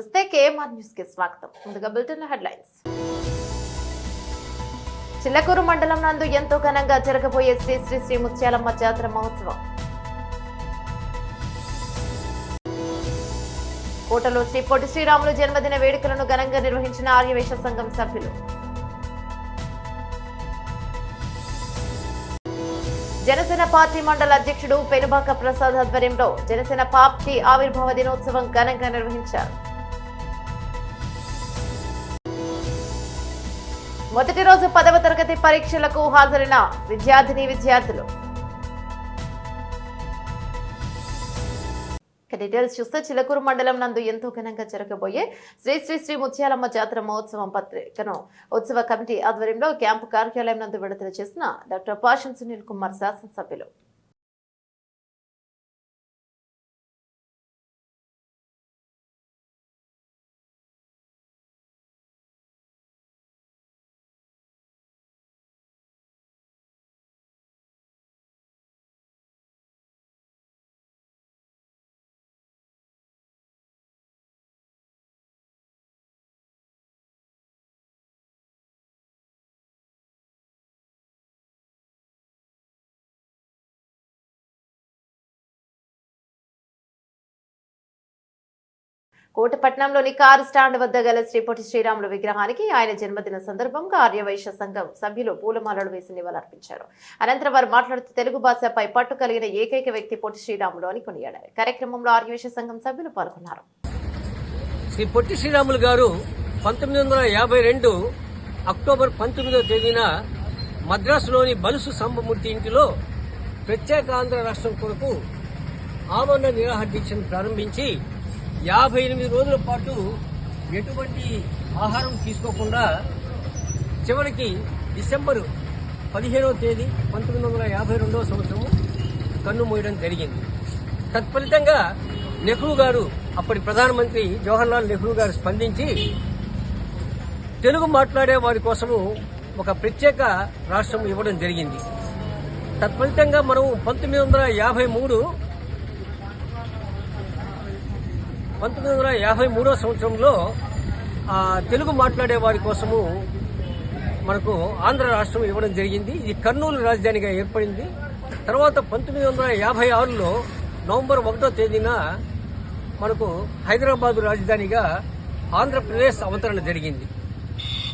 నమస్తే KMR news కి స్వాగతం. ముందుగా బులెటిన్ హెడ్లైన్స్. చిల్లకూరు మండలం నందు ఎంతో ఘనంగా జరగబోయే శ్రీ శ్రీ శ్రీ ముత్యాలమ్మ జాతర మహోత్సవం. కోటలో శ్రీ పొట్టి శ్రీరాములు జన్మదిన వేడుకలను ఘనంగా నిర్వహించిన ఆర్యవైశ్య సంఘం సభ్యులు. జనసేన పార్టీ మండల అధ్యక్షుడు పెనుబాక ప్రసాద్ ఆధ్వర్యంలో జనసేన పార్టీ ఆవిర్భావ దినోత్సవం ఘనంగా నిర్వహించారు. మొదటి రోజు 10వ తరగతి పరీక్షలకు హాజరైన విద్యార్థులు. డీటెయిల్స్ చూస్తే చిలకూరు మండలం నందు ఎంతో ఘనంగా జరగబోయే శ్రీ శ్రీ శ్రీ ముత్యాలమ్మ జాతర మహోత్సవం పత్రికను ఉత్సవ కమిటీ ఆధ్వర్యంలో క్యాంపు కార్యాలయం నందు విడుదల చేసిన డాక్టర్ పాషం సునీల్ కుమార్ శాసనసభ్యులు. కోటపట్నంలోని కారు స్టాండ్ వద్ద గల శ్రీ పొట్టి శ్రీరాములు విగ్రహానికి ఆయన జన్మదిన సందర్భంగా ఆర్యవైశ్య సంఘం సభ్యులు పూలమాలలు వేసి నివాళులర్పించారు. అనంతరం వారు మాట్లాడుతూ తెలుగు భాషపై పట్టు కలిగిన ఏకైక వ్యక్తి పొట్టి శ్రీరాములు అని కొనియాడారు. కార్యక్రమంలో ఆర్యవైశ్య సంఘం సభ్యులు పాల్గొన్నారు. శ్రీ పొట్టి శ్రీరాములు గారు 1952 అక్టోబర్ 19వ తేదీన మద్రాసులోని బలుసు సంబమూర్తి ఇంటిలో ప్రత్యేక ఆంధ్ర రాష్ట్రం కొరకు ఆమరణ నిరాహార దీక్షను ప్రారంభించి 58 రోజుల పాటు ఎటువంటి ఆహారం తీసుకోకుండా చివరికి డిసెంబర్ 15వ తేదీ 1952వ సంవత్సరం కన్ను మూయడం జరిగింది. తత్ఫలితంగా నెహ్రూ గారు, అప్పటి ప్రధానమంత్రి జవహర్లాల్ నెహ్రూ గారు స్పందించి తెలుగు మాట్లాడే వారి కోసము ఒక ప్రత్యేక రాష్ట్రం ఇవ్వడం జరిగింది. తత్ఫలితంగా మనం 1953వ సంవత్సరంలో తెలుగు మాట్లాడే వారి కోసము మనకు ఆంధ్ర రాష్ట్రం ఇవ్వడం జరిగింది. ఇది కర్నూలు రాజధానిగా ఏర్పడింది. తర్వాత 1956లో నవంబర్ 1వ తేదీన మనకు హైదరాబాదు రాజధానిగా ఆంధ్రప్రదేశ్ అవతరణ జరిగింది.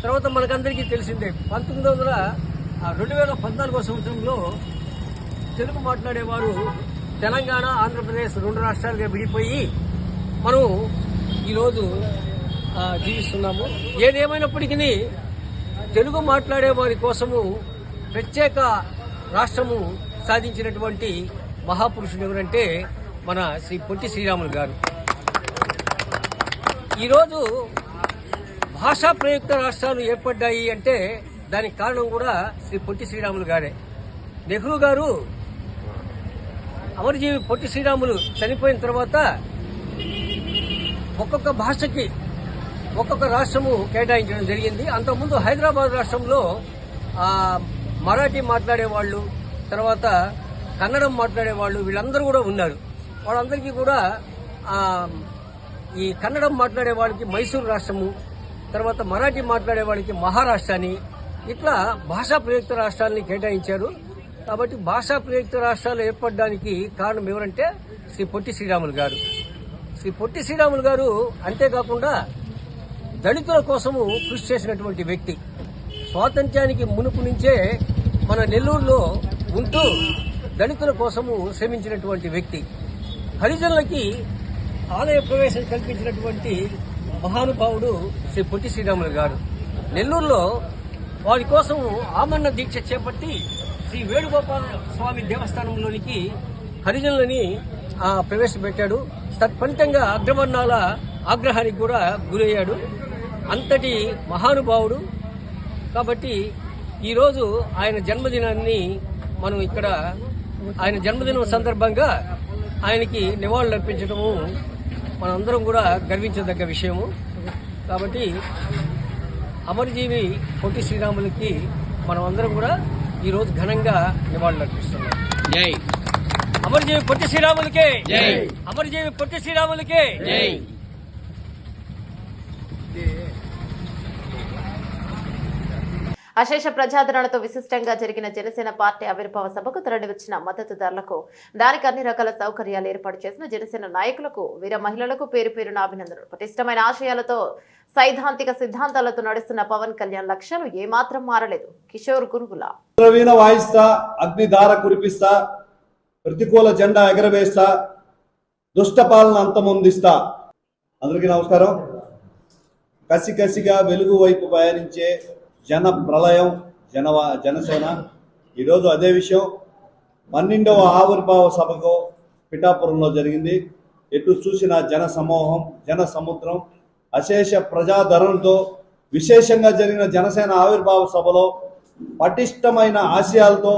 తర్వాత మనకందరికీ తెలిసిందే 2014వ సంవత్సరంలో తెలుగు మాట్లాడేవారు తెలంగాణ, ఆంధ్రప్రదేశ్ 2 రాష్ట్రాలుగా విడిపోయి మనం ఈరోజు జీవిస్తున్నాము. ఏదేమైనప్పటికీ తెలుగు మాట్లాడే వారి కోసము ప్రత్యేక రాష్ట్రము సాధించినటువంటి మహాపురుషుడు ఎవరంటే మన శ్రీ పొట్టి శ్రీరాములు గారు. ఈరోజు భాషా ప్రయుక్త రాష్ట్రాలు ఏర్పడ్డాయి అంటే దానికి కారణం కూడా శ్రీ పొట్టి శ్రీరాములు గారే. నెహ్రూ గారు అమరజీవి పొట్టి శ్రీరాములు చనిపోయిన తర్వాత ఒక్కొక్క భాషకి ఒక్కొక్క రాష్ట్రము కేటాయించడం జరిగింది. అంతకుముందు హైదరాబాద్ రాష్ట్రంలో మరాఠీ మాట్లాడేవాళ్ళు, తర్వాత కన్నడం మాట్లాడేవాళ్ళు, వీళ్ళందరూ కూడా ఉన్నారు. వాళ్ళందరికీ కూడా ఈ కన్నడం మాట్లాడే వాళ్ళకి మైసూరు రాష్ట్రము, తర్వాత మరాఠీ మాట్లాడే వాళ్ళకి మహారాష్ట్ర అని ఇట్లా భాషా ప్రయుక్త రాష్ట్రాలని కేటాయించారు. కాబట్టి భాషా ప్రయుక్త రాష్ట్రాలు ఏర్పడడానికి కారణం ఎవరంటే శ్రీ పొట్టి శ్రీరాములు గారు. శ్రీ పొట్టి శ్రీరాములు గారు అంతేకాకుండా దళితుల కోసము కృషి చేసినటువంటి వ్యక్తి. స్వాతంత్ర్యానికి మునుపు నుంచే మన నెల్లూరులో ఉంటూ దళితుల కోసము శ్రమించినటువంటి వ్యక్తి. హరిజనులకి ఆలయ ప్రవేశం కల్పించినటువంటి మహానుభావుడు శ్రీ పొట్టి శ్రీరాములు గారు. నెల్లూరులో వారి కోసం ఆమరణ దీక్ష చేపట్టి శ్రీ వేణుగోపాల స్వామి దేవస్థానంలోనికి హరిజనులని ప్రవేశపెట్టాడు. తత్ఫలితంగా అగ్రవర్ణాల ఆగ్రహానికి కూడా గురయ్యాడు. అంతటి మహానుభావుడు. కాబట్టి ఈరోజు ఆయన జన్మదినాన్ని మనం ఇక్కడ ఆయన జన్మదినం సందర్భంగా ఆయనకి నివాళులర్పించడము మనందరం కూడా గర్వించదగ్గ విషయము. కాబట్టి అమరజీవి పొట్టి శ్రీరాములకి మనం అందరం కూడా ఈరోజు ఘనంగా నివాళులర్పిస్తున్నాం. జై అమరజీవి పొట్టి శ్రీరాములకే, జై అమరజీవి పొట్టి శ్రీరాములకే, జై. అశేష ప్రజాదరణతో విశిష్టంగా జరిగిన జనసేన పార్టీ ఆవిర్భావ సభకు తరలివచ్చిన మద్దతుదారులకు దానికి అన్ని రకాల సౌకర్యాలు ఏర్పాటు చేసిన జనసేన నాయకులకు వీర మహిళలకు పేరు పేరున అభినందనలు. పటిష్టమైన ఆశయాలతో సైద్ధాంతిక సిద్ధాంతాలతో నడుస్తున్న పవన్ కళ్యాణ్ లక్ష్యాలు ఏమాత్రం మారలేదు. కిషోర్ గురుగుల వీణ వాయిస్తా, అగ్నిధార కురిపిస్తా, ప్రతికూల జెండా ఎగరవేస్తా, దుష్ట పాలన అంతమొందిస్తా. అందరికీ నమస్కారం. కసిగా వెలుగు వైపు పయనించే జన ప్రళయం జనసేన. ఈరోజు అదే విషయం 12వ ఆవిర్భావ సభకు పిఠాపురంలో జరిగింది. ఎటు చూసిన జన సమూహం, జన సముద్రం, అశేష ప్రజాదరణతో విశేషంగా జరిగిన జనసేన ఆవిర్భావ సభలో పటిష్టమైన ఆశయాలతో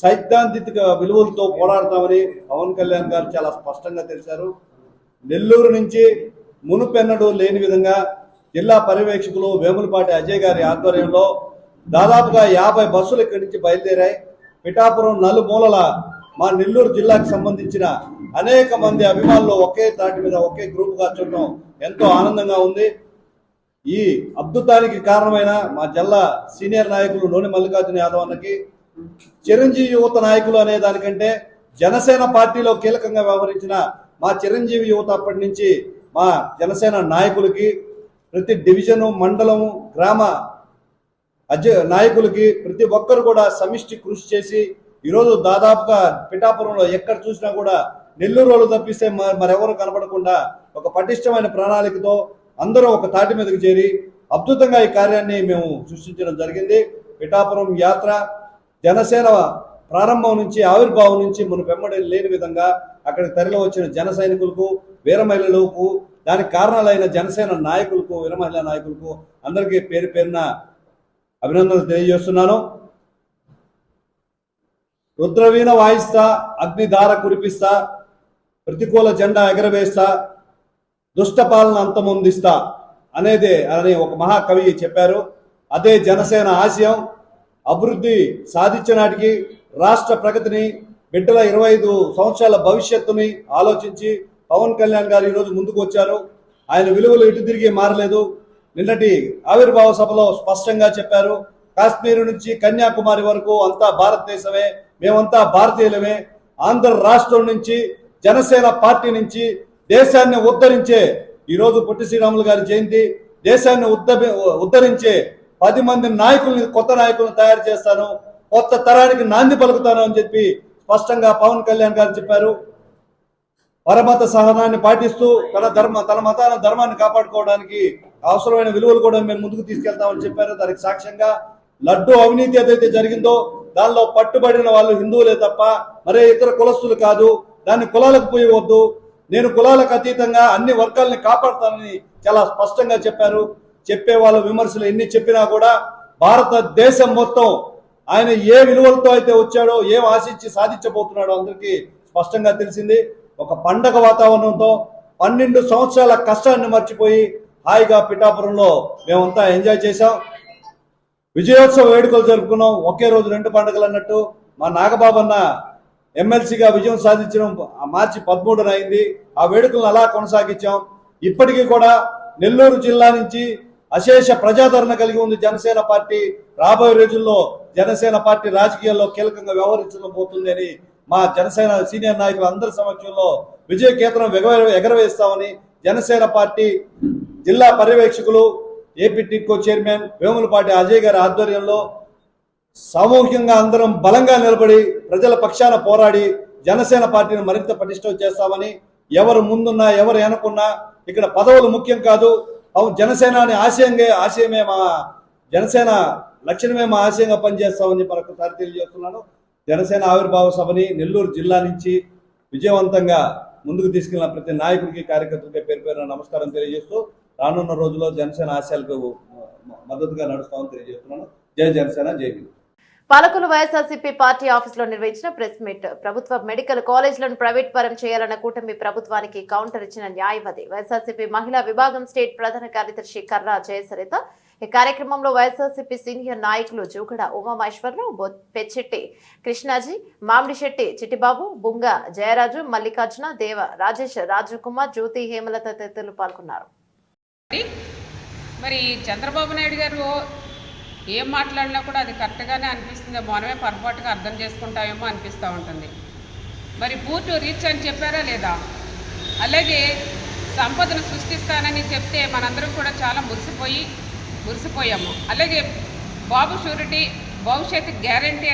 సైద్ధాంతిక విలువలతో పోరాడతామని పవన్ కళ్యాణ్ గారు చాలా స్పష్టంగా తెలిపారు. నెల్లూరు నుంచి మునుపెన్నడూ లేని విధంగా జిల్లా పర్యవేక్షకులు వేములపాటి అజయ్ గారి ఆధ్వర్యంలో దాదాపుగా 50 బస్సులు ఇక్కడి నుంచి బయలుదేరాయి. పిఠాపురం నలుమూలల మా నెల్లూరు జిల్లాకు సంబంధించిన అనేక మంది అభిమానులు ఒకే తాటి మీద ఒకే గ్రూప్గా చూడటం ఎంతో ఆనందంగా ఉంది. ఈ అద్భుతానికి కారణమైన మా జిల్లా సీనియర్ నాయకులు నూనె మల్లికార్జున యాదవ్ అన్నకి, చిరంజీవి యువత నాయకులు అనే దానికంటే జనసేన పార్టీలో కీలకంగా వ్యవహరించిన మా చిరంజీవి యువత అప్పటి నుంచి మా జనసేన నాయకులకి, ప్రతి డివిజను, మండలము, గ్రామ నాయకులకి ప్రతి ఒక్కరు కూడా సమిష్టి కృషి చేసి ఈరోజు దాదాపుగా పిఠాపురంలో ఎక్కడ చూసినా కూడా నెల్లూరు వాళ్ళు తప్పిస్తే మరెవరు కనపడకుండా ఒక పటిష్టమైన ప్రణాళికతో అందరూ ఒక తాటి మీదకి చేరి అద్భుతంగా ఈ కార్యాన్ని మేము సృష్టించడం జరిగింది. పిఠాపురం యాత్ర జనసేన ప్రారంభం నుంచి, ఆవిర్భావం నుంచి మునుపెమ్మడి లేని విధంగా అక్కడికి తరలి వచ్చిన జన సైనికులకు, వీర మహిళలకు, దానికి కారణాలైన జనసేన నాయకులకు, వీర మహిళా నాయకులకు అందరికీ పేరు పేరున అభినందనలు తెలియజేస్తున్నాను. రుద్రవీణ వాయిస్తా, అగ్నిధార కురిపిస్తా, ప్రతికూల జెండా ఎగరవేస్తా, దుష్ట పాలన అంతమొందిస్తా అని ఒక మహాకవి చెప్పారు. అదే జనసేన ఆశయం. అభివృద్ధి సాధించిన నాటికి రాష్ట్ర ప్రగతిని, బిడ్డల 25 సంవత్సరాల భవిష్యత్తుని ఆలోచించి పవన్ కళ్యాణ్ గారు ఈరోజు ముందుకు వచ్చారు. ఆయన విలువలు ఇటు తిరిగి మారలేదు. నిన్నటి ఆవిర్భావ సభలో స్పష్టంగా చెప్పారు, కాశ్మీర్ నుంచి కన్యాకుమారి వరకు అంతా భారతదేశమే, మేమంతా భారతీయులమే. ఆంధ్ర రాష్ట్రం నుంచి, జనసేన పార్టీ నుంచి దేశాన్ని ఉద్ధరించే, ఈరోజు పొట్టి శ్రీరాములు గారి జయంతి, దేశాన్ని ఉద్ధరించే 10 మంది నాయకుల్ని, కొత్త నాయకులను తయారు చేస్తాను, కొత్త తరానికి నాంది పలుకుతాను అని చెప్పి స్పష్టంగా పవన్ కళ్యాణ్ గారు చెప్పారు. పరమత సహనాన్ని పాటిస్తూ తన మతాన ధర్మాన్ని కాపాడుకోవడానికి అవసరమైన విలువలు కూడా మేము ముందుకు తీసుకెళ్తామని చెప్పారు. దానికి సాక్ష్యంగా లడ్డు అవినీతి ఏదైతే జరిగిందో దానిలో పట్టుబడిన వాళ్ళు హిందువులే తప్ప మరే ఇతర కులస్తులు కాదు. దాన్ని కులాలకు పోయవద్దు, నేను కులాలకు అతీతంగా అన్ని వర్గాల్ని కాపాడుతానని చాలా స్పష్టంగా చెప్పారు. చెప్పే వాళ్ళ విమర్శలు ఎన్ని చెప్పినా కూడా భారతదేశం మొత్తం ఆయన ఏ విలువలతో అయితే వచ్చాడో, ఏం ఆశించి సాధించబోతున్నాడో అందరికీ స్పష్టంగా తెలిసింది. ఒక పండగ వాతావరణంతో 12 సంవత్సరాల కష్టాన్ని మర్చిపోయి హాయిగా పిఠాపురంలో మేమంతా ఎంజాయ్ చేశాం. విజయోత్సవ వేడుకలు జరుపుకున్నాం. ఒకే రోజు 2 పండుగలు అన్నట్టు. మా నాగబాబన్న ఎమ్మెల్సీగా విజయం సాధించడం మార్చి 13న అయింది. ఆ వేడుకలను అలా కొనసాగించాం. ఇప్పటికీ కూడా నెల్లూరు జిల్లా నుంచి అశేష ప్రజాదరణ కలిగి ఉంది జనసేన పార్టీ. రాబోయే రోజుల్లో జనసేన పార్టీ రాజకీయాల్లో కీలకంగా వ్యవహరించబోతుంది అని మా జనసేన సీనియర్ నాయకులు అందరి సమక్షంలో విజయ కేతనం ఎగరవేస్తామని జనసేన పార్టీ జిల్లా పర్యవేక్షకులు, ఏపీ టిక్కో చైర్మన్ వేములపాటి అజయ్ గారి ఆధ్వర్యంలో సామూహికంగా అందరం బలంగా నిలబడి ప్రజల పక్షాన పోరాడి జనసేన పార్టీని మరింత పటిష్టం చేస్తామని, ఎవరు ముందున్నా ఎవరు వెనకున్నా ఇక్కడ పదవులు ముఖ్యం కాదు, జనసేన అనే ఆశయమే మా జనసేన లక్ష్యమే మా ఆశయంగా పనిచేస్తామని మరొకసారి తెలియజేస్తున్నాను. జనసేన ఆవిర్భావ సభని నెల్లూరు జిల్లా నుంచి విజయవంతంగా ముందుకు తీసుకెళ్లిన ప్రతి నాయకుడికి, కార్యకర్తలకి పేరు పేరున నమస్కారం తెలియజేస్తూ రానున్న రోజుల్లో జనసేన ఆశయాలకు మద్దతుగా నడుస్తామని తెలియజేస్తున్నాను. జై జనసేన, జై హింద్. పాలకులు వైఎస్ఆర్సీపీ పార్టీ ఆఫీసులో నిర్వహించిన ప్రెస్ మీట్. ప్రభుత్వ మెడికల్ కాలేజీలను ప్రైవేట్ పరం చేయాలన్న కూటమి ప్రభుత్వానికి కౌంటర్ ఇచ్చిన న్యాయవాది వైఎస్ఆర్సీపీ మహిళా విభాగం స్టేట్ ప్రధాన కార్యదర్శి కర్రా జయసరిత. ఈ కార్యక్రమంలో వైఎస్ఆర్సీపీ సీనియర్ నాయకులు జూగడ ఉమామహేశ్వరరావు, పెచ్చెట్టి కృష్ణాజీ, మామిడిశెట్టి చిట్టిబాబు, బుంగ జయరాజు, మల్లికార్జున, దేవ రాజేష్, రాజకుమార్, జ్యోతి, హేమలత తదితరులు పాల్గొన్నారు. మరి చంద్రబాబు నాయుడు గారు ఏం మాట్లాడినా కూడా అది కరెక్ట్గానే అనిపిస్తుంది, మనమే పొరపాటుగా అర్థం చేసుకుంటామేమో అనిపిస్తూ ఉంటుంది. మరి పూర్తి రీచ్ అని చెప్పారా లేదా? అలాగే సంపదను సృష్టిస్తానని చెప్తే మనందరం కూడా చాలా మురిసిపోయాము. అలాగే బాబు షూరిటీ భవిష్యత్తు గ్యారంటీ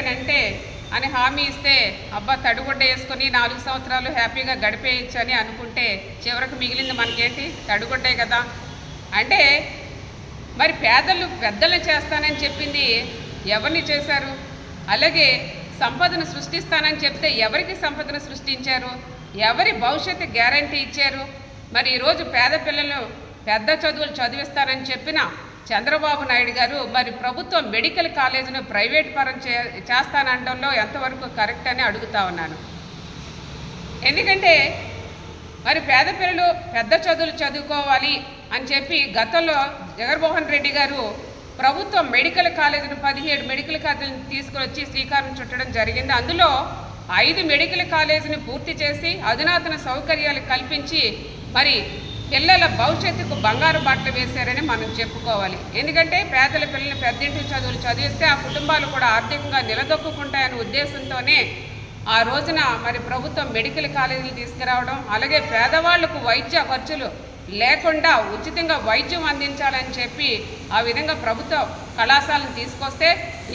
అని హామీ ఇస్తే అబ్బా తడుగుడ్డ వేసుకొని 4 సంవత్సరాలు హ్యాపీగా గడిపేయచ్చు అని అనుకుంటే చివరికి మిగిలింది మనకేంటి? తడుగుడ్డే కదా. అంటే మరి పెద్దలు చేస్తానని చెప్పింది ఎవరిని చేశారు? అలాగే సంపదను సృష్టిస్తానని చెప్తే ఎవరికి సంపదను సృష్టించారు? ఎవరి భవిష్యత్తు గ్యారంటీ ఇచ్చారు? మరి ఈరోజు పేద పిల్లలు పెద్ద చదువులు చదివిస్తానని చెప్పిన చంద్రబాబు నాయుడు గారు మరి ప్రభుత్వం మెడికల్ కాలేజీను ప్రైవేట్ పరం చేస్తానంటంలో ఎంతవరకు కరెక్ట్ అని అడుగుతా ఉన్నాను. ఎందుకంటే మరి పేద పిల్లలు పెద్ద చదువులు చదువుకోవాలి అని చెప్పి గతంలో జగన్మోహన్ రెడ్డి గారు ప్రభుత్వం మెడికల్ కాలేజీను 17 మెడికల్ కాలేజీలను తీసుకువచ్చి శ్రీకారం చుట్టడం జరిగింది. అందులో 5 మెడికల్ కాలేజీని పూర్తి చేసి అధునాతన సౌకర్యాలు కల్పించి మరి పిల్లల భవిష్యత్తుకు బంగారు బాటలు వేశారని మనం చెప్పుకోవాలి. ఎందుకంటే పేదల పిల్లల్ని పెద్దింటి చదువులు చదివిస్తే ఆ కుటుంబాలు కూడా ఆర్థికంగా నిలదొక్కుంటాయనే ఉద్దేశంతోనే ఆ రోజున మరి ప్రభుత్వం మెడికల్ కాలేజీలు తీసుకురావడం, అలాగే పేదవాళ్లకు వైద్య ఖర్చులు లేకుండా ఉచితంగా వైద్యం అందించాలని చెప్పి ఆ విధంగా ప్రభుత్వ కళాశాలను తీసుకొస్తే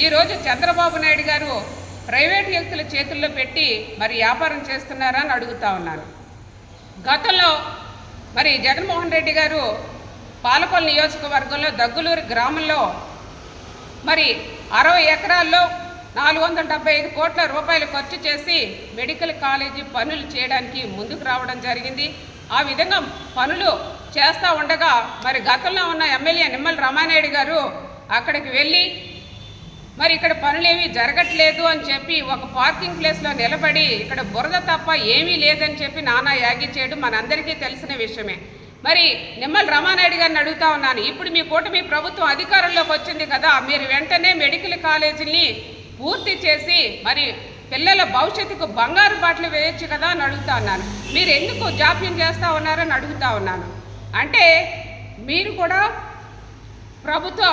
ఈరోజు చంద్రబాబు నాయుడు గారు ప్రైవేట్ వ్యక్తుల చేతుల్లో పెట్టి మరి వ్యాపారం చేస్తున్నారని అడుగుతా ఉన్నాను. గతంలో మరి జగన్మోహన్ రెడ్డి గారు పాలకొల్లు నియోజకవర్గంలో దగ్గులూరు గ్రామంలో మరి 60 ఎకరాల్లో 475 కోట్ల రూపాయలు ఖర్చు చేసి మెడికల్ కాలేజీ పనులు చేయడానికి ముందుకు రావడం జరిగింది. ఆ విధంగా పనులు చేస్తూ ఉండగా మరి గతంలో ఉన్న ఎమ్మెల్యే నిమ్మల రామానాయుడు గారు అక్కడికి వెళ్ళి మరి ఇక్కడ పనులేమీ జరగట్లేదు అని చెప్పి ఒక పార్కింగ్ ప్లేస్లో నిలబడి ఇక్కడ బురద తప్ప ఏమీ లేదని చెప్పి నానా యాగి చేయడం మనందరికీ తెలిసిన విషయమే. మరి నిమ్మల రామానాయుడు గారిని అడుగుతా ఉన్నాను, ఇప్పుడు మీ కూటమి ప్రభుత్వం అధికారంలోకి వచ్చింది కదా, మీరు వెంటనే మెడికల్ కాలేజీని పూర్తి చేసి మరి పిల్లల భవిష్యత్తుకు బంగారు బాటలు వేయచ్చు కదా అని అడుగుతా ఉన్నాను. మీరు ఎందుకు జాప్యం చేస్తూ ఉన్నారని అడుగుతా ఉన్నాను. అంటే మీరు కూడా ప్రభుత్వ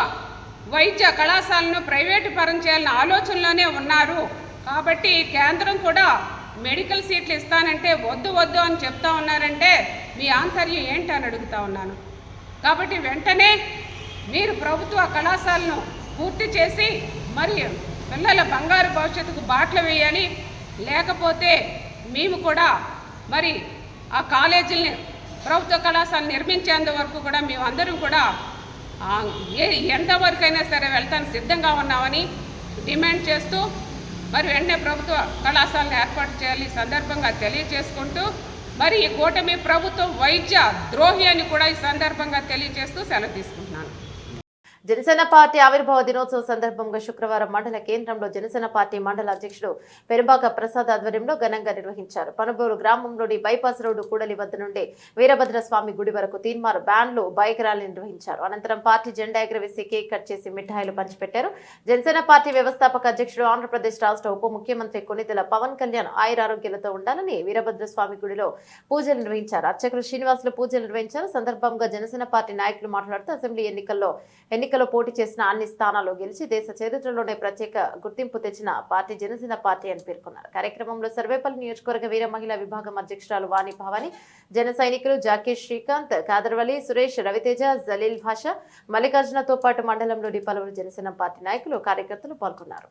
వైద్య కళాశాలను ప్రైవేటు పరం చేయాలన్న ఆలోచనలోనే ఉన్నారు. కాబట్టి కేంద్రం కూడా మెడికల్ సీట్లు ఇస్తానంటే వద్దు అని చెప్తా ఉన్నారంటే మీ ఆంతర్యం ఏంటి అని అడుగుతా ఉన్నాను. కాబట్టి వెంటనే మీరు ప్రభుత్వ కళాశాలను పూర్తి చేసి మరి పిల్లల బంగారు భవిష్యత్తుకు బాటలు వేయాలి. లేకపోతే మేము కూడా మరి ఆ కాలేజీని ప్రభుత్వ కళాశాల నిర్మించేంత వరకు కూడా మేమందరం కూడా ఎంతవరకైనా సరే వెళ్తానికి సిద్ధంగా ఉన్నామని డిమాండ్ చేస్తూ మరి వెంటనే ప్రభుత్వ కళాశాలను ఏర్పాటు చేయాలి సందర్భంగా తెలియజేసుకుంటూ మరి ఈ కూటమి ప్రభుత్వం వైద్య ద్రోహి అని కూడా ఈ సందర్భంగా తెలియజేస్తూ సెలవు తీసుకుంటున్నాను. జనసేన పార్టీ ఆవిర్భావ దినోత్సవం సందర్భంగా శుక్రవారం మండల కేంద్రంలో జనసేన పార్టీ మండల అధ్యక్షుడు పెరుంబాక ప్రసాద్ ఆధ్వర్యంలో ఘనంగా నిర్వహించారు. పనుబూరు గ్రామంలోని బైపాస్ రోడ్డు కూడలి వద్ద నుండి వీరభద్రస్వామి గుడి వరకు తీన్మార్ బ్యాన్లు బైక్ ర్యాలీ నిర్వహించారు. అనంతరం పార్టీ జెండా ఎగురవేసి కేక్ కట్ చేసి మిఠాయిలు పంచిపెట్టారు. జనసేన పార్టీ వ్యవస్థాపక అధ్యక్షుడు ఆంధ్రప్రదేశ్ రాష్ట్ర ఉప ముఖ్యమంత్రి కొనిదెల పవన్ కళ్యాణ్ ఆయురారోగ్యాలతో ఉండాలని వీరభద్రస్వామి గుడిలో పూజలు నిర్వహించారు. అర్చకులు శ్రీనివాసులు పూజలు నిర్వహించారు. సందర్భంగా జనసేన పార్టీ నాయకులు మాట్లాడుతూ అసెంబ్లీ ఎన్నికల్లో పోటీ చేసిన అన్ని స్థానాల్లో గెలిచి దేశ చరిత్రలోనే ప్రత్యేక గుర్తింపు తెచ్చిన పార్టీ జనసేన పార్టీ అని పేర్కొన్నారు. కార్యక్రమంలో సర్వేపల్లి నియోజకవర్గ వీర మహిళా విభాగం అధ్యక్షురాలు వాణి భవాని, జన సైనికులు జాకీర్ శ్రీకాంత్, కాదర్వలి సురేష్, రవితేజ, జలీల్ భాషా, మల్లికార్జునతో పాటు మండలంలోని పలువురు జనసేన పార్టీ నాయకులు కార్యకర్తలు పాల్గొన్నారు.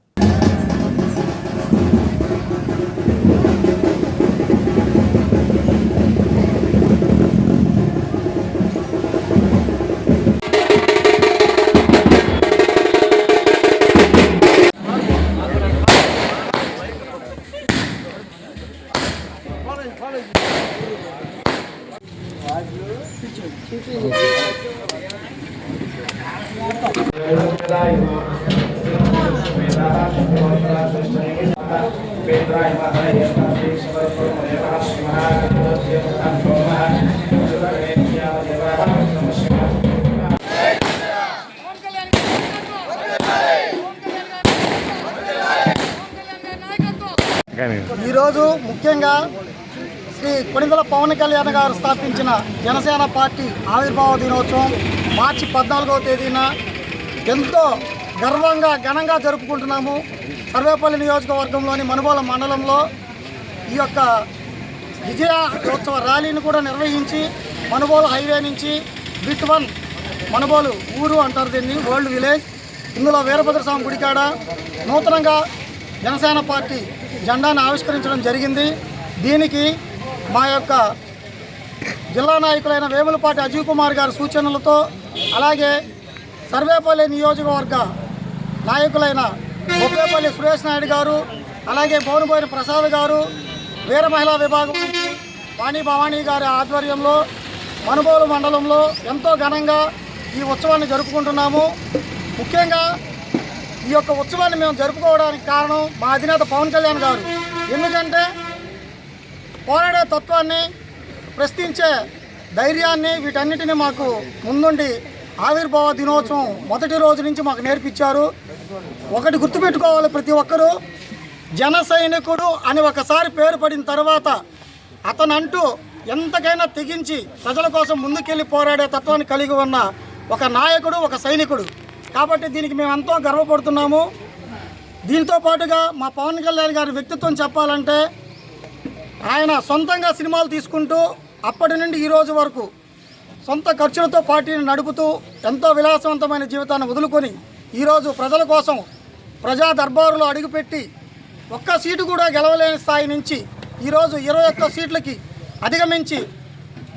ఈరోజు ముఖ్యంగా శ్రీ కొనిదెల పవన్ కళ్యాణ్ గారు స్థాపించిన జనసేన పార్టీ ఆవిర్భావ దినోత్సవం మార్చి 14వ తేదీన ఎంతో గర్వంగా ఘనంగా జరుపుకుంటున్నాము. సర్వేపల్లి నియోజకవర్గంలోని మనుబోలు మండలంలో ఈ యొక్క విజయోత్సవ ర్యాలీని కూడా నిర్వహించి మనుబోలు హైవే నుంచి బిట్ 1 మనుబోలు ఊరు అంటారు దీన్ని, ఓల్డ్ విలేజ్, ఇందులో వీరభద్రస్వామి గుడికాడ నూతనంగా జనసేన పార్టీ జెండాను ఆవిష్కరించడం జరిగింది. దీనికి మా యొక్క జిల్లా నాయకులైన వేములపాటి అజయ్ కుమార్ గారి సూచనలతో, అలాగే సర్వేపల్లి నియోజకవర్గ నాయకులైన బొప్పేపల్లి సురేష్ నాయుడు గారు, అలాగే బోనుబోయిన ప్రసాద్ గారు, వీర మహిళా విభాగం నుంచి వాణి భవానీ గారి ఆధ్వర్యంలో మనుబోలు మండలంలో ఎంతో ఘనంగా ఈ ఉత్సవాన్ని జరుపుకుంటున్నాము. ముఖ్యంగా ఈ యొక్క ఉత్సవాన్ని మేము జరుపుకోవడానికి కారణం మా అధినేత పవన్ కళ్యాణ్ గారు. ఎందుకంటే పోరాడే తత్వాన్ని, ప్రశ్నించే ధైర్యాన్ని, వీటన్నిటిని మాకు ముందుండి ఆవిర్భావ దినోత్సవం మొదటి రోజు నుంచి మాకు నేర్పించారు. ఒకటి గుర్తుపెట్టుకోవాలి, ప్రతి ఒక్కరూ జన సైనికుడు అని ఒకసారి పేరు పడిన తర్వాత అతనంటూ ఎంతకైనా తెగించి ప్రజల కోసం ముందుకెళ్ళి పోరాడే తత్వాన్ని కలిగి ఉన్న ఒక నాయకుడు, ఒక సైనికుడు. కాబట్టి దీనికి మేము ఎంతో గర్వపడుతున్నాము. దీంతో పాటుగా మా పవన్ కళ్యాణ్ గారి వ్యక్తిత్వం చెప్పాలంటే, ఆయన సొంతంగా సినిమాలు తీసుకుంటూ అప్పటి నుండి ఈ రోజు వరకు సొంత ఖర్చులతో పార్టీని నడుపుతూ ఎంతో విలాసవంతమైన జీవితాన్ని వదులుకొని ఈరోజు ప్రజల కోసం ప్రజా దర్బారులో అడుగుపెట్టి ఒక్క సీటు కూడా గెలవలేని స్థాయి నుంచి ఈరోజు 21 సీట్లకి అధిగమించి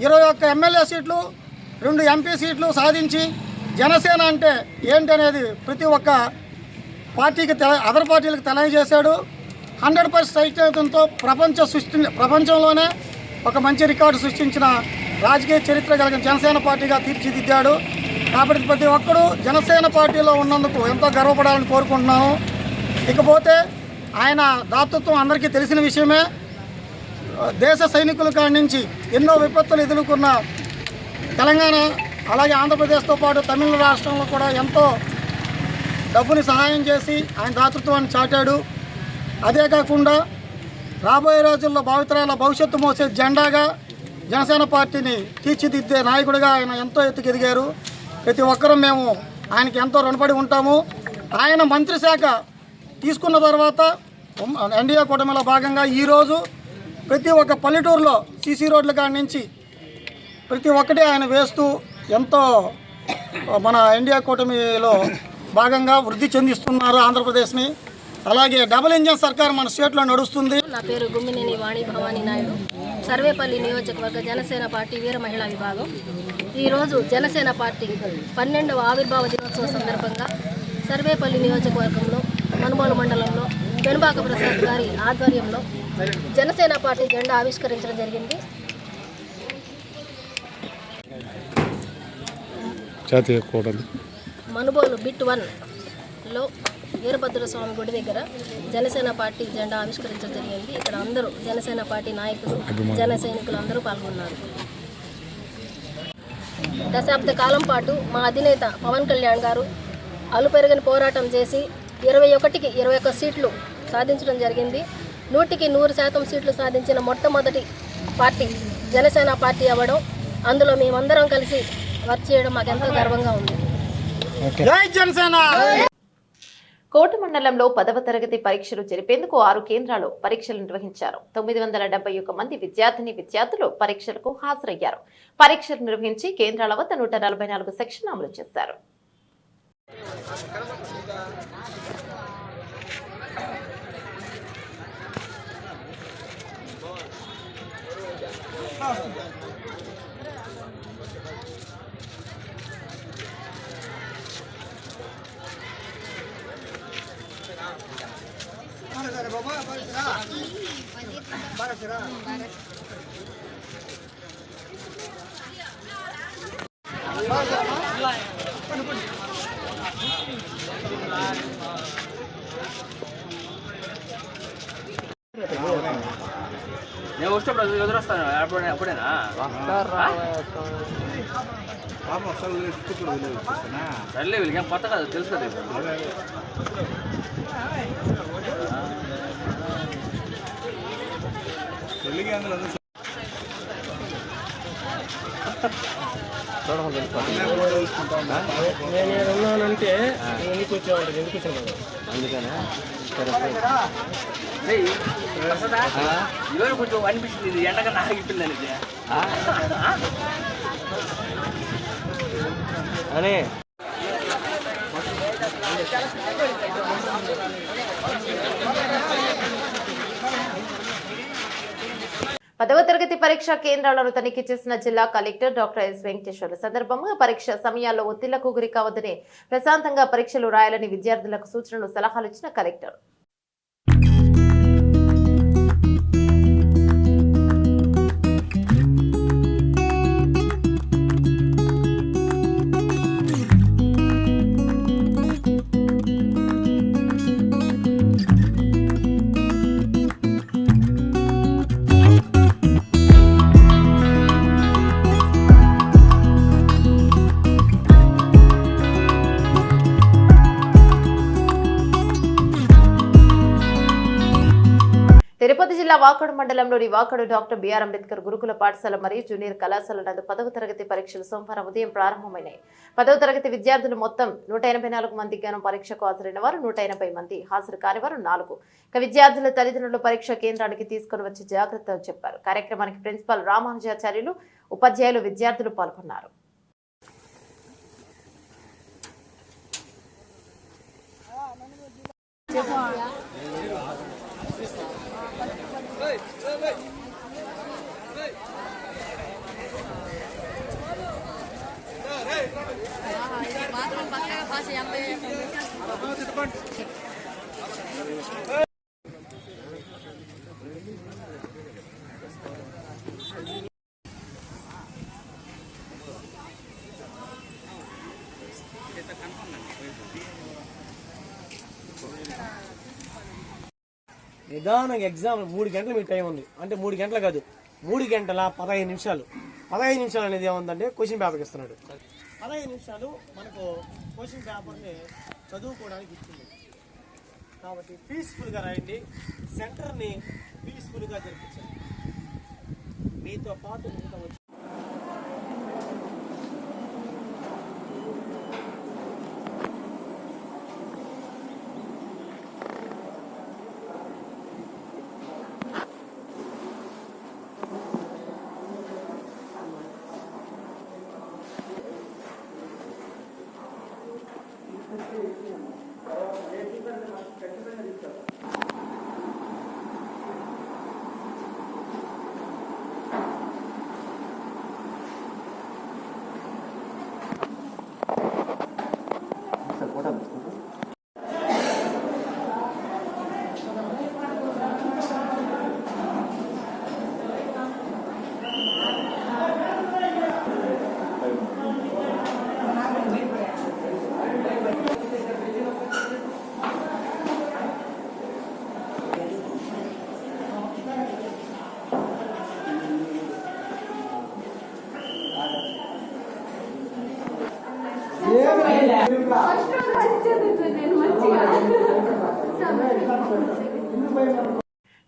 21 ఎమ్మెల్యే సీట్లు, 2 ఎంపీ సీట్లు సాధించి జనసేన అంటే ఏంటనేది ప్రతి ఒక్క పార్టీకి అదర్ పార్టీలకు తెలియజేశాడు. 100% ఐక్యతంతో ప్రపంచంలోనే ఒక మంచి రికార్డు సృష్టించిన రాజకీయ చరిత్ర కలిగిన జనసేన పార్టీగా తీర్చిదిద్దాడు. కాబట్టి ప్రతి ఒక్కరూ జనసేన పార్టీలో ఉన్నందుకు ఎంతో గర్వపడాలని కోరుకుంటున్నాను. ఇకపోతే ఆయన దాతృత్వం అందరికీ తెలిసిన విషయమే. దేశ సైనికుల కాడి నుంచి ఎన్నో విపత్తులు ఎదుర్కొన్న తెలంగాణ, అలాగే ఆంధ్రప్రదేశ్తో పాటు తమిళ రాష్ట్రంలో కూడా ఎంతో డబ్బుని సహాయం చేసి ఆయన దాతృత్వాన్ని చాటాడు. అదే కాకుండా రాబోయే రోజుల్లో భావితరాల భవిష్యత్తు మోసే జెండాగా జనసేన పార్టీని తీర్చిదిద్దే నాయకుడిగా ఆయన ఎంతో ఎత్తుకెదిగారు. ప్రతి ఒక్కరూ మేము ఆయనకి ఎంతో రుణపడి ఉంటాము. ఆయన మంత్రి శాఖ తీసుకున్న తర్వాత ఎన్డీఏ కూటమిలో భాగంగా ఈరోజు ప్రతి ఒక్క పల్లెటూరులో సీసీ రోడ్ల కాడి నుంచి ప్రతి ఒక్కటి ఆయన వేస్తూ ఎంతో మన ఎన్డీఏ కూటమిలో భాగంగా వృద్ధి చెందిస్తున్నారు ఆంధ్రప్రదేశ్ని. అలాగే డబుల్ ఇంజన్ సర్కార్ మన స్టేట్లో నడుస్తుంది. నా పేరు గుమ్మినేని వాణి భవానీ నాయుడు, సర్వేపల్లి నియోజకవర్గ జనసేన పార్టీ వీర మహిళా విభాగం. ఈరోజు జనసేన పార్టీ 12వ ఆవిర్భావ దినోత్సవం సందర్భంగా సర్వేపల్లి నియోజకవర్గంలో మనుబోలు మండలంలో పెనుబాక ప్రసాద్ గారి ఆధ్వర్యంలో జనసేన పార్టీ జెండా ఆవిష్కరించడం జరిగింది. మనుబోలు బిట్ 1లో వీరభద్రస్వామి గుడి దగ్గర జనసేన పార్టీ జెండా ఆవిష్కరించడం జరిగింది. ఇక్కడ అందరూ జనసేన పార్టీ నాయకులు, జన సైనికులు అందరూ పాల్గొన్నారు. దశాబ్ద కాలం పాటు మా అధినేత పవన్ కళ్యాణ్ గారు అలుపెరగని పోరాటం చేసి 21కి 21 సీట్లు సాధించడం జరిగింది. 100కి 100% సీట్లు సాధించిన మొట్టమొదటి పార్టీ జనసేన పార్టీ అవ్వడం, అందులో మేమందరం కలిసి వర్క్ చేయడం మాకెంతో గర్వంగా ఉంది. జై జనసేన. కోట మండలంలో 10వ తరగతి పరీక్షలు జరిపేందుకు 6 కేంద్రాల్లో పరీక్షలు నిర్వహించారు. 971 మంది విద్యార్థులు పరీక్షలకు హాజరయ్యారు. పరీక్షలు నిర్వహించి కేంద్రాల వద్ద 144 సెక్షన్ అమలు చేశారు. నేను వచ్చినప్పుడు ఎదురొస్తాను అప్పుడేనా సర్లే వీళ్ళకి ఏం కొత్త కాదు తెలుసు కదా. చూడండి నేను ఉన్నానంటే ఎందుకు వచ్చామంటే ఎందుకు వచ్చాను అందుకనే ఇవన్నీ కొంచెం అనిపిస్తుంది ఇది ఎండగా నాగిపోయిందని అని పదవ తరగతి పరీక్షా కేంద్రాలను తనిఖీ చేసిన జిల్లా కలెక్టర్ డాక్టర్ ఎస్ వెంకటేశ్వర్ల సందర్భంగా పరీక్ష సమయాల్లో ఒత్తిళ్లకు గురి కావద్దని ప్రశాంతంగా పరీక్షలు రాయాలని విద్యార్థులకు సూచనలు సలహాలు ఇచ్చిన కలెక్టర్ తిరుపతి జిల్లా వాకడు మండలంలోని వాకడు డాక్టర్ బిఆర్ అంబేద్కర్ గురుకుల పాఠశాల మరియు జూనియర్ కళాశాల నందు 10వ తరగతి పరీక్షలు సోమవారం ఉదయం ప్రారంభమైనాయి. 10వ తరగతి విద్యార్థులు మొత్తం 184 మంది గాను పరీక్షకు హాజరైన వారు 180 మంది, హాజరు కాని వారు 4. విద్యార్థుల తల్లిదండ్రులు పరీక్ష కేంద్రానికి తీసుకుని వచ్చి జాగ్రత్తలు చెప్పారు. కార్యక్రమానికి ప్రిన్సిపాల్ రామానుజాచార్యులు, ఉపాధ్యాయులు, విద్యార్థులు పాల్గొన్నారు. నిదానంగా ఎగ్జామ్ 3 గంటలు మీకు టైం ఉంది. అంటే 3 గంటలు కాదు, 3 గంటల 15 నిమిషాలు. 15 నిమిషాలు అనేది ఏముందంటే క్వశ్చన్ పేపర్ ఇస్తున్నాడు. 15 నిమిషాలు మనకు క్వశ్చన్ పేపర్ని చదువుకోవడానికి ఇస్తుంది. కాబట్టి పీస్ఫుల్గా రాయండి, సెంటర్ని పీస్ఫుల్గా జరిపించండి. మీతో పాటు మిగతా వచ్చి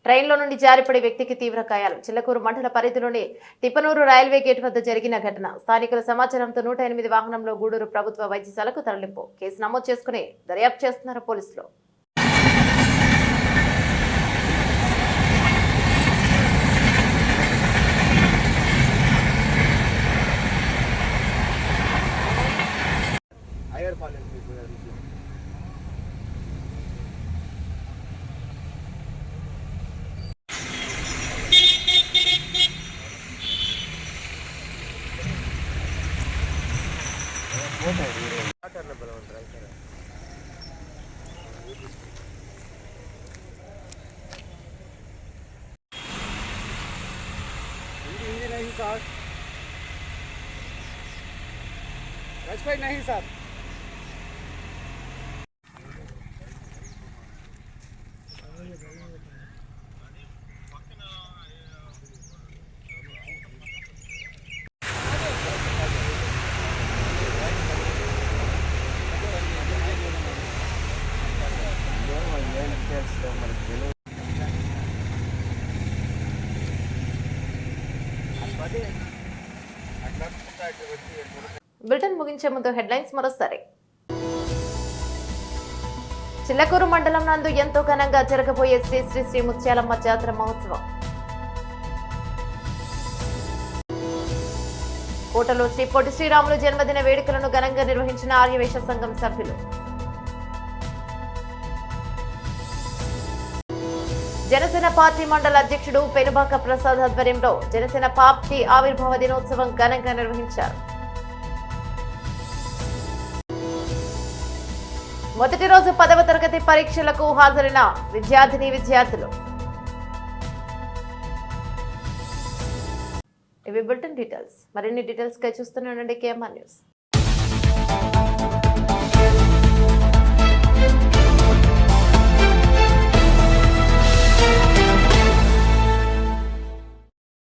ట్రైన్లో నుండి జారిపడే వ్యక్తికి తీవ్ర గాయాలు. చిల్లకూరు మండల పరిధిలోని తిప్పనూరు రైల్వే గేట్ వద్ద జరిగిన ఘటన. స్థానికుల సమాచారంతో 108 వాహనంలో గూడూరు ప్రభుత్వ వైద్యశాలకు తరలింపు. కేసు నమోదు చేసుకుని దర్యాప్తు చేస్తున్నారు పోలీసులు. नहीं सर बुलेटिन ముగించే ముందు హెడ్లైన్స్ మరోసారి. చిల్లకూరు మండలం నందు ఎంతో ఘనంగా జరగబోయే శ్రీ శ్రీ శ్రీ ముత్యాలమ్మ జాతర మహోత్సవం. కోటలో శ్రీ పొట్టి శ్రీరాములు జన్మదిన వేడుకలను ఘనంగా నిర్వహించిన ఆర్యవైశ్య సంఘం సభ్యులు. జనసేన పార్టీ మండల అధ్యక్షుడు పెనుబాక ప్రసాద్ ఆధ్వర్యంలో జనసేన పార్టీ ఆవిర్భావ దినోత్సవం ఘనంగా నిర్వహించారు. మొదటి రోజు 10వ తరగతి పరీక్షలకు హాజరైన విద్యార్థులు. ఇవి బులెటిన్ డీటెయిల్స్. మరిన్ని డీటెయిల్స్ గా చూస్తూనే ఉండండి కేఎంఆర్ న్యూస్.